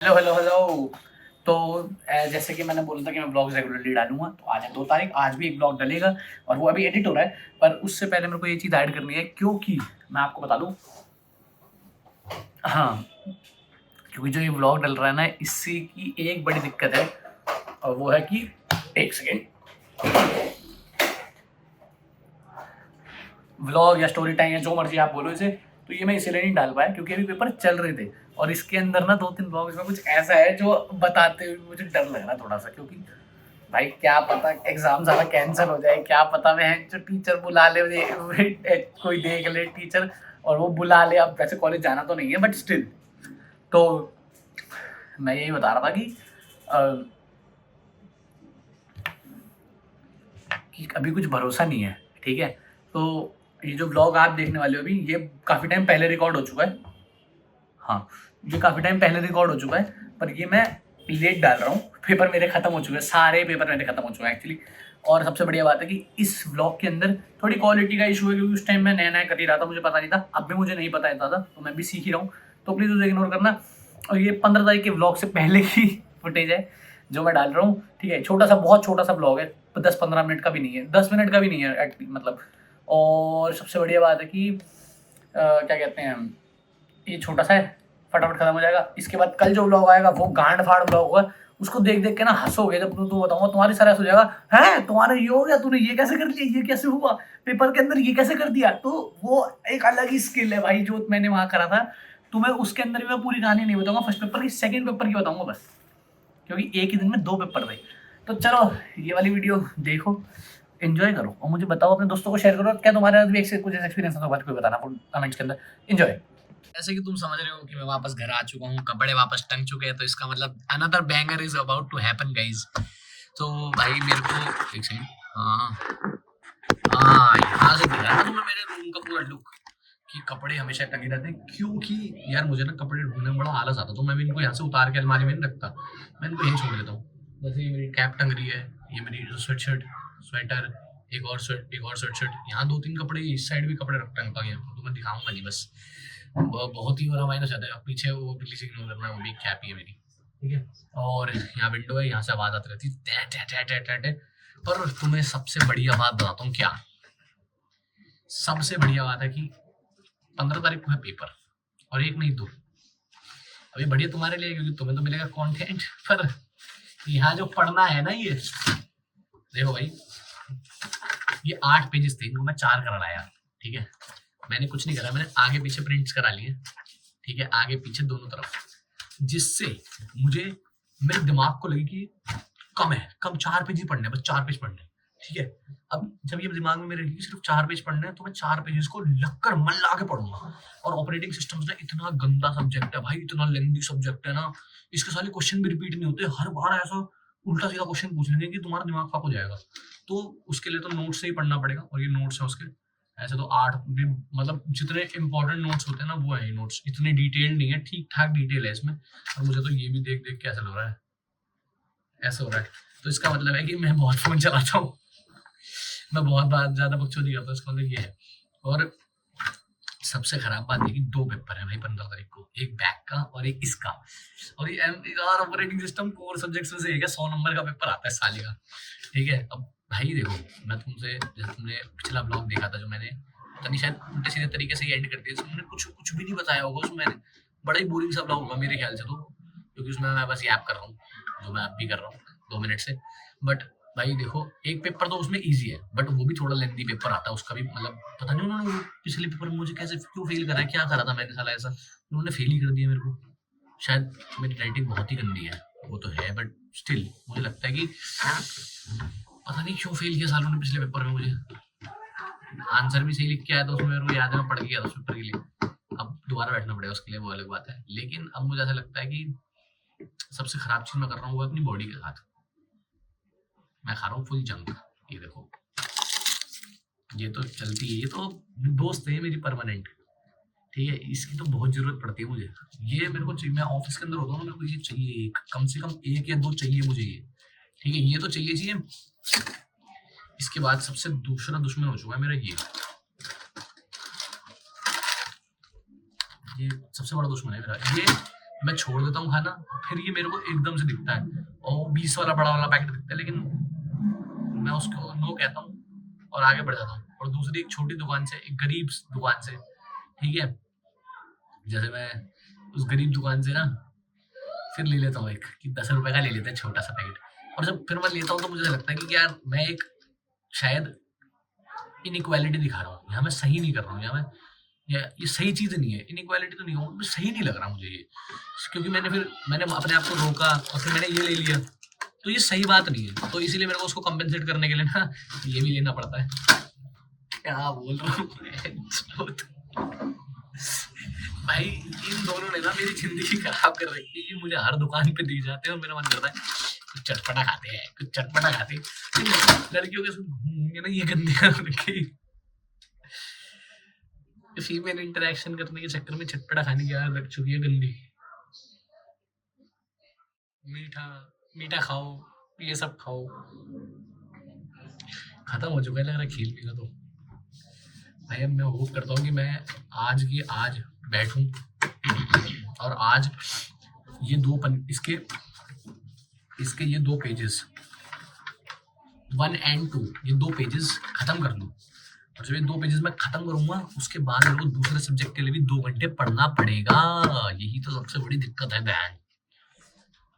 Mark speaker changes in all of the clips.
Speaker 1: Hello hello hello. तो जैसे कि मैंने बोला था कि मैं ब्लॉग्स रेगुलरली डालूंगा, तो आज है 2 तारीख, आज भी एक ब्लॉग डलेगा और वो अभी एडिट हो रहा है। पर उससे पहले मेरे को ये चीज़ ऐड करनी है, क्योंकि मैं आपको बता दूं, हाँ, क्योंकि जो ये ब्लॉग डल रहा है ना, इससे की एक बड़ी दिक्कत है और वो है कि एक सेकेंड, व्लॉग या स्टोरी टाइम या जो मर्जी आप बोलो इसे, तो ये मैं इसलिए नहीं डाल पाया क्योंकि अभी पेपर चल रहे थे और इसके अंदर ना 2-3 ब्लॉग्स में कुछ ऐसा है जो बताते हुए मुझे डर लग रहा थोड़ा सा, क्योंकि भाई क्या पता एग्जाम सारा कैंसिल हो जाए, क्या पता मैं जो टीचर बुला ले कोई देख ले टीचर और वो बुला ले। अब वैसे कॉलेज जाना तो नहीं है बट स्टिल, तो मैं यही बता रहा था कि अभी कुछ भरोसा नहीं है, ठीक है। तो ये जो ब्लॉग आप देखने वाले हो अभी, ये काफ़ी टाइम पहले रिकॉर्ड हो चुका है। हाँ, ये काफ़ी टाइम पहले रिकॉर्ड हो चुका है, पर ये मैं लेट डाल रहा हूँ। पेपर मेरे खत्म हो चुके हैं, सारे पेपर मेरे खत्म हो चुके हैं एक्चुअली। और सबसे बढ़िया बात है कि इस व्लॉग के अंदर थोड़ी क्वालिटी का इशू है, क्योंकि उस टाइम मैं नया नया कर ही रहा था, मुझे पता नहीं था। अब भी मुझे नहीं पता था, तो मैं भी सीख ही रहा हूँ, तो प्लीज़ उसे इग्नोर करना। और ये 15 तारीख के व्लॉग से पहले की फुटेज है जो मैं डाल रहा हूँ, ठीक है। छोटा सा, बहुत छोटा सा ब्लॉग है, 10-15 मिनट का भी नहीं है, 10 मिनट का भी नहीं है मतलब। और सबसे बढ़िया बात है कि क्या कहते हैं, ये छोटा सा है, फटाफट खत्म हो जाएगा। इसके बाद कल जो ब्लॉग आएगा वो गांड फाड़ ब्लॉग होगा, उसको देख देख के ना हंसोगे। जब तू बताऊंगा तुम्हारी सारा हो जाएगा, है तुम्हारा ये हो गया, तूने ये कैसे कर लिया, ये कैसे हुआ, पेपर के अंदर ये कैसे कर दिया। तो वो एक अलग ही स्किल है भाई जो मैंने वहां करा था। तुम्हें उसके अंदर भी मैं पूरी कहानी नहीं बताऊंगा, फर्स्ट पेपर की, सेकंड पेपर की बताऊंगा बस, क्योंकि एक ही दिन में 2 पेपर थे। तो चलो ये वाली वीडियो देखो, एंजॉय करो और मुझे बताओ, अपने दोस्तों को शेयर करो। क्या तुम्हारे भी कुछ एक्सपीरियंस है तो बात कोई बताना कमेंट्स के अंदर। एंजॉय। जैसे कि तुम समझ रहे हो कि मैं वापस घर आ चुका हूँ, कपड़े वापस टंग चुके हैं, तो इसका मतलब another banger is about to happen guys. तो भाई मेरे को एक सेकंड, हाँ हाँ, यहाँ से दिखा ना तुम्हें मेरे रूम का पूरा लुक, कि कपड़े हमेशा टंगे रहते हैं। क्योंकि यार मुझे ना कपड़े ढूंढने में बड़ा आलस आता, तो मैं भी इनको यहाँ से उतार के अलमारी में नहीं रखता, मैं इनको यहीं छोड़ देता हूँ। जैसे ये मेरी कैप टंग रही है, ये मेरी स्वेट शर्ट, स्वेटर, एक और स्वेट शर्ट, यहाँ 2-3 कपड़े, इस साइड भी कपड़े रख टंगता हूँ यहाँ, तो मैं दिखाऊंगा नहीं बस, बहुत ही बुरा माइनस आता है। पीछे वो प्लीज इग्नोर करना, वो भी कैप ही है मेरी, ठीक है। और यहाँ विंडो है, यहाँ से आवाज आती रहती है। पर तुम्हें सबसे बढ़िया बात बताता हूँ क्या, सबसे बढ़िया बात है कि 15 तारीख को है पेपर, और एक नहीं दो। अभी बढ़िया तुम्हारे लिए, क्योंकि तुम्हें तो मिलेगा कंटेंट, पर यहाँ जो पढ़ना है ना, ये देखो भाई, ये 8 पेजेस थे, इनको मैं 4 करा लाया, ठीक है। मैंने कुछ नहीं करा, मैंने आगे पीछे प्रिंट्स करा लिए, ठीक है, आगे पीछे दोनों तरफ, जिससे मुझे, मेरे दिमाग को लगे कि कम है, कम 4 पेज ही पढ़ने, बस 4 पेज पढ़ने, ठीक है। अब जब ये दिमाग में मेरे लिए सिर्फ 4 पेज पढ़ने हैं, तो मैं 4 पेजेस को लगकर मन ला के पढ़ूंगा। और ऑपरेटिंग सिस्टम्स ना इतना गंदा सब्जेक्ट है भाई, इतना लेंदी सब्जेक्ट है ना, इसके सारे क्वेश्चन भी रिपीट नहीं होते, हर बार ऐसा उल्टा सीधा क्वेश्चन पूछ लेंगे कि तुम्हारा दिमाग फाक हो जाएगा। तो उसके लिए तो नोट्स से ही पढ़ना पड़ेगा, और ये नोट्स है उसके। ऐसे तो 8 भी, मतलब जितने इंपॉर्टेंट नोट्स होते हैं ना, वो है ये नोट्स, इतने डिटेल नहीं है, ठीक ठाक डिटेल है इसमें। और मुझे तो ये भी देख देख के ऐसा लग रहा है, ऐसा हो रहा है। तो इसका मतलब है कि मैं बहुत फोन चलाता हूँ, मैं बहुत बात ज्यादा बकचोदी करता हूँ, इसका मतलब ये है। और सबसे खराब बात है कि 2 पेपर है भाई 15 तारीख को, एक बैक का और एक इसका। और ये यार ऑपरेटिंग सिस्टम कोर सब्जेक्ट्स में से एक है, 100 नंबर का पेपर आता है साले का, ठीक है। अब भाई देखो, मैं तुमसे, जैसे तुमने पिछला ब्लॉग देखा था जो मैंने, पता नहीं शायद उल्टे सीधे तरीके से एंड कर दिया, तुमने कुछ कुछ भी नहीं बताया होगा उसमें, मैंने बड़ा ही बोरिंग सा ब्लॉग होगा मेरे ख्याल से तो, क्योंकि उसमें मैं बस याद कर रहा हूँ, जो मैं अब भी कर रहा हूँ 2 मिनट से। बट भाई देखो, एक पेपर तो उसमें इजी है, बट वो भी थोड़ा लेंथी पेपर आता है, उसका भी मतलब पता नहीं उन्होंने पिछले पेपर में मुझे कैसे क्यों फेल करा है, क्या करा था मैंने साला ऐसा, उन्होंने फेल ही कर दिया मेरे को। शायद मेरी राइटिंग बहुत ही गंदी है, वो तो है, बट स्टिल मुझे लगता है कि पता नहीं क्यों फेल किया सालों ने पिछले पेपर में मुझे। आंसर भी सही लिख के आया था उसमें, मेरे को याद है, मैं पढ़ के गया था उस पेपर के लिए। अब दोबारा बैठना पड़ेगा उसके लिए, वो अलग बात है। लेकिन अब मुझे ऐसा लगता है कि सबसे खराब चीज मैं कर रहा हूँ वो अपनी बॉडी के साथ, मैं खा रहा हूँ फुल जंक। ये देखो, ये तो चलती है, ये तो दोस्त है मेरी परमानेंट, ठीक है, इसकी तो बहुत जरूरत पड़ती है मुझे। ये मेरे को चाहिए, मैं ऑफिस के अंदर होता हूँ, मेरे को ये चाहिए, कम से कम 1 या 2 चाहिए मुझे ये, ठीक है, ये तो चाहिए। इसके बाद सबसे दूसरा दुश्मन हो चुका है मेरा ये सबसे बड़ा दुश्मन है मेरा ये। मैं छोड़ देता हूँ खाना, फिर ये मेरे को एकदम से दिखता है और वो 20 वाला बड़ा वाला पैकेट दिखता है, लेकिन मैं उसको नो कहता हूँ और आगे बढ़ जाता हूँ। और दूसरी एक छोटी दुकान से, एक गरीब दुकान से, ठीक है, जैसे मैं उस गरीब दुकान से ना फिर ले लेता हूँ एक, कि 10 रुपए का ले लेते हैं छोटा सा पैकेट। और जब फिर मैं लेता हूँ तो मुझे लगता है कि यार मैं एक शायद इनइक्वालिटी दिखा रहा हूँ, यहाँ मैं सही नहीं कर रहा हूँ, यहाँ मैं ये सही चीज़ नहीं है, इनइक्वालिटी तो नहीं हो, सही नहीं लग रहा मुझे ये, क्योंकि मैंने अपने आप को रोका और फिर मैंने ये ले लिया, तो ये सही बात नहीं है, तो इसीलिए मेरे को उसको कंपेंसेट करने के लिए ना ये भी लेना पड़ता है। क्या बोल रहा हूँ भाई, इन दोनों ने ना मेरी जिंदगी खराब कर रखी है, कि मुझे हर दुकान पे दिख जाते हैं और मेरा मन करता है कुछ चटपटा खाते हैं, कुछ चटपटा खाते हैं। लड़कियों के साथ घूमेंगे ना ये गंदियां रखी, फीमेल इंटरेक्शन करने के चक्कर में चटपटा खाने की आदत लग चुकी है गंदी। मीठा मीठा खाओ, ये सब खाओ, खत्म हो चुका है लग रहा है खेल पीना तो। भाई अब मैं होप करता हूँ कि मैं आज बैठूं और आज ये इसके ये 2 पेजेस 1 and 2 ये 2 पेजेस खत्म कर लूँ। और जब ये 2 पेजेस मैं खत्म करूंगा उसके बाद मेरे को दूसरे सब्जेक्ट के लिए भी 2 घंटे पढ़ना पड़ेगा। यही तो सबसे बड़ी दिक्कत है बहन।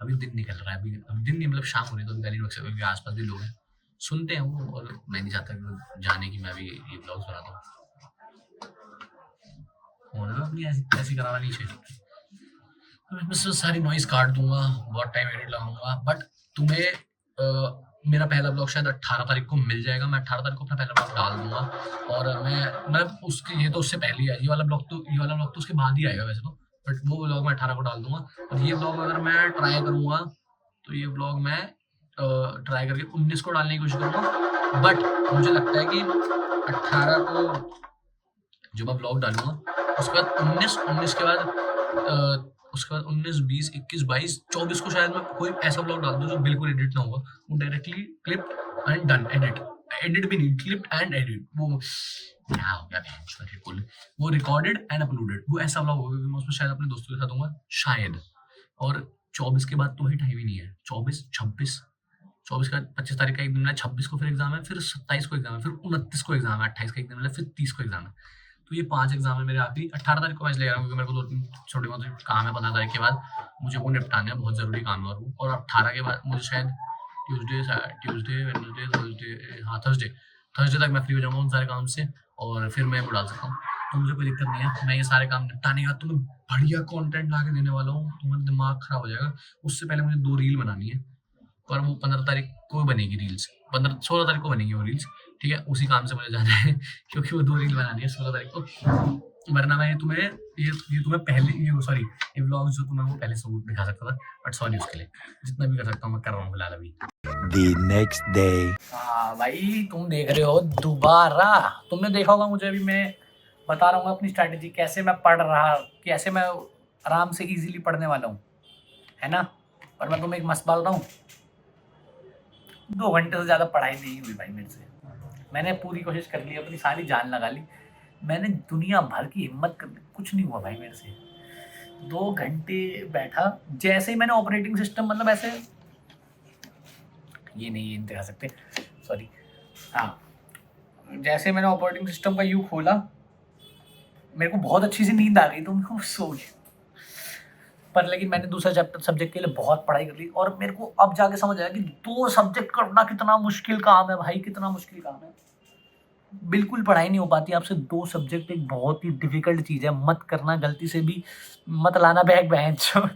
Speaker 1: अभी दिन निकल रहा है, अभी दिन नहीं मतलब शाम हो रही है, तो अभी गैली के आसपास भी लोग हैं, सुनते हैं वो, और मैं नहीं चाहता कि वो जाने की मैं भी ये ब्लॉग्स बनाता हूँ। अपनी ऐसी कराना नहीं चाहिए। मैं सारी नॉइस काट दूंगा, बहुत टाइम एडिट लगाऊंगा, बट तुम्हें मेरा पहला ब्लॉग शायद 18 तारीख को मिल जाएगा। मैं 18 तारीख को अपना पहला ब्लॉग डाल दूंगा, और मैं उसके, ये तो उससे पहले ही है, ये वाला ब्लॉग तो उसके बाद ही आएगा वैसे तो, बट वो ब्लॉग मैं 18 को डाल दूंगा। और ये ब्लॉग अगर मैं ट्राई करूंगा तो ये ब्लॉग मैं ट्राई करके 19 को डालने की कोशिश करूंगा, बट मुझे लगता है कि 18 को जो मैं ब्लॉग डालूंगा उसके बाद 19 के बाद उसके बाद 19, 20, 21, 22, 24 को शायद मैं कोई ऐसा ब्लॉग डाल दूं जो बिल्कुल एडिट ना होगा, वो directly clip and done, edit भी नहीं, क्लिप एंड एडिट, वो क्या हो गया बिल्कुल, वो रिकॉर्डेड एंड अपलोडेड, वो ऐसा ब्लॉग होगा, मैं उसमें शायद अपने दोस्तों के साथ दूंगा शायद। और 24 के बाद तो वही टाइम ही नहीं है, 24, 26, 24 का 25 तारीख का एक दिन है, 26 को फिर एग्जाम है, फिर 27 को एग्जाम है, फिर 29 को एग्जाम है, 28 का एक दिन है, फिर 30 को एग्जाम है। तो ये 5 एग्जाम है मेरे आखिरी। 18 तारीख को मैं ले रहा हूँ क्योंकि मेरे को 2-3 छोटे मोटे काम है, 15 तारीख के बाद मुझे वो निपटाने हैं, बहुत ज़रूरी काम है वो। और 18 के बाद मुझे शायद ट्यूसडे, वेडनेसडे, थर्सडे, हाँ थर्सडे तक मैं फ्री हो जाऊँगा उन सारे काम से, और फिर मैं वो डाल सकता हूँ, तो मुझे कोई दिक्कत नहीं है। मैं ये सारे काम निपटाने के बाद तुम्हें बढ़िया कंटेंट ला के देने वाला हूँ, तुम्हारा दिमाग खराब हो जाएगा। उससे पहले मुझे 2 रील बनानी है, पर वो 15 तारीख को बनेगी रील्स, 16 तारीख को बनेगी वो रील्स, ठीक है, उसी काम से मुझे जाना है क्योंकि वो 2 रील बनानी है 16 तारीख को, वरना मैं तुम्हें पहले ये व्लॉग जो तुम्हें वो पहले से दिखा सकता था, बट सॉरी उसके लिए, जितना भी कर सकता हूँ मैं कर रहा हूँ फिलहाल अभी। The next day. हाँ भाई, तुम देख रहे हो दोबारा, तुमने देखा होगा मुझे, अभी मैं बता रहा हूँ अपनी स्ट्रैटेजी, कैसे मैं पढ़ रहा, कैसे मैं आराम से इजीली पढ़ने वाला हूँ, है ना। और मैं तुम्हें एक मस्त बात बताऊँ, 2 घंटे से ज़्यादा पढ़ाई नहीं हुई भाई मेरे से। मैंने पूरी कोशिश कर ली, अपनी सारी जान लगा ली, मैंने दुनिया भर की हिम्मत कर ली, कुछ नहीं हुआ भाई मेरे से। 2 घंटे बैठा, जैसे ही मैंने ऑपरेटिंग सिस्टम, मतलब ऐसे ये नहीं दिखा सकते, सॉरी, हाँ, जैसे मैंने ऑपरेटिंग सिस्टम का यू खोला, मेरे को बहुत अच्छी सी नींद आ गई, तो मैं सो गया। पर लेकिन मैंने दूसरा सब्जेक्ट के लिए बहुत पढ़ाई कर ली, और मेरे को अब जाके समझ आया कि 2 सब्जेक्ट करना कितना मुश्किल काम है भाई, कितना मुश्किल काम है। बिल्कुल पढ़ाई नहीं हो पाती आपसे, 2 सब्जेक्ट एक बहुत ही डिफिकल्ट चीज़ है, मत करना गलती से भी, मत लाना बैग बहन छोड़।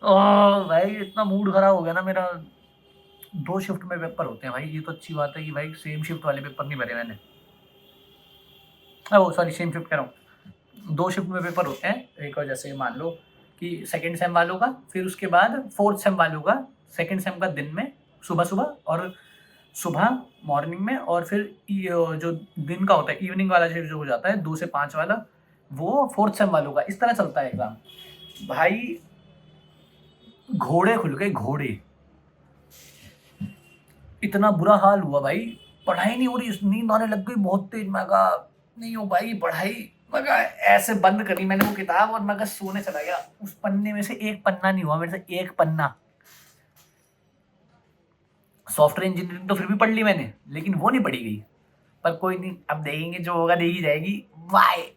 Speaker 1: ओह भाई, इतना मूड खराब हो गया ना मेरा। 2 शिफ्ट में पेपर होते हैं भाई, ये तो अच्छी बात है कि भाई सेम शिफ्ट वाले पेपर नहीं भरे मैंने, ओ सॉरी, सेम शिफ्ट कह रहा हूँ, 2 शिफ्ट में पेपर होते हैं। एक और जैसे मान लो कि सेकेंड सेम वालों का, फिर उसके बाद 4th सेम वालों का, सेकेंड सेम का दिन में सुबह और सुबह मॉर्निंग में, और फिर जो दिन का होता है इवनिंग वाला शिफ्ट जो हो जाता है 2 से 5 वाला, वो 4th सेम वालों का। इस तरह चलता है एग्जाम भाई। घोड़े खुल गए, घोड़े, इतना बुरा हाल हुआ भाई, पढ़ाई नहीं हो रही, नींद आने लग गई बहुत तेज। मैं कहा नहीं हो भाई पढ़ाई, मगर ऐसे बंद करी मैंने वो किताब और मगर सोने चला गया। उस पन्ने में से एक पन्ना नहीं हुआ मेरे से, एक पन्ना। सॉफ्टवेयर इंजीनियरिंग तो फिर भी पढ़ ली मैंने, लेकिन वो नहीं पढ़ी गई। पर कोई नहीं, अब देखेंगे, जो होगा देखी जाएगी। बाय।